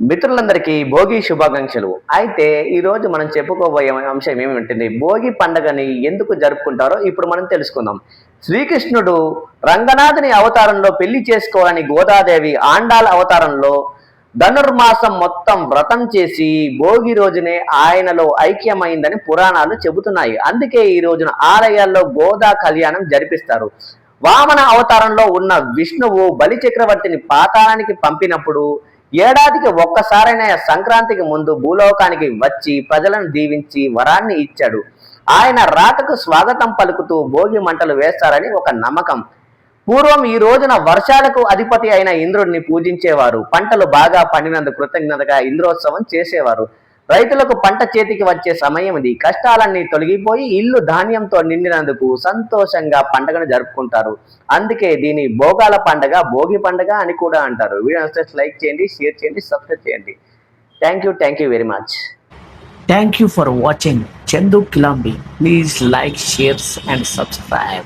మిత్రులందరికీ భోగి శుభాకాంక్షలు. అయితే ఈరోజు మనం చెప్పుకోబోయే అంశం ఏమిటంటే భోగి పండుగని ఎందుకు జరుపుకుంటారో ఇప్పుడు మనం తెలుసుకుందాం. శ్రీకృష్ణుడు రంగనాథుని అవతారంలో పెళ్లి చేసుకోవాలని గోదాదేవి ఆండాళ్ అవతారంలో ధనుర్మాసం మొత్తం వ్రతం చేసి భోగి రోజునే ఆయనలో ఐక్యమైందని పురాణాలు చెబుతున్నాయి. అందుకే ఈ రోజున ఆలయాల్లో గోదా కళ్యాణం జరిపిస్తారు. వామన అవతారంలో ఉన్న విష్ణువు బలి చక్రవర్తిని పాతాళానికి పంపినప్పుడు ఏడాదికి ఒక్కసారైనా సంక్రాంతికి ముందు భూలోకానికి వచ్చి ప్రజలను దీవించి వరాన్ని ఇచ్చాడు. ఆయన రాకకు స్వాగతం పలుకుతూ భోగి మంటలు వేస్తారని ఒక నమ్మకం. పూర్వం ఈ రోజున వర్షాలకు అధిపతి అయిన ఇంద్రుడిని పూజించేవారు. పంటలు బాగా పండినందుకు కృతజ్ఞతగా ఇంద్రోత్సవం చేసేవారు. రైతులకు పంట చేతికి వచ్చే సమయం ఇది. కష్టాలన్నీ తొలగిపోయి ఇల్లు ధాన్యంతో నిండినందుకు సంతోషంగా పండుగను జరుపుకుంటారు. అందుకే దీని భోగాల పండుగ, భోగి పండుగ అని కూడా అంటారు. వీడియో నచ్చితే లైక్ చేయండి, షేర్ చేయండి, సబ్స్క్రైబ్ చేయండి. Thank you very much. Thank you for watching Chandu Kilambi. Please like, share and subscribe.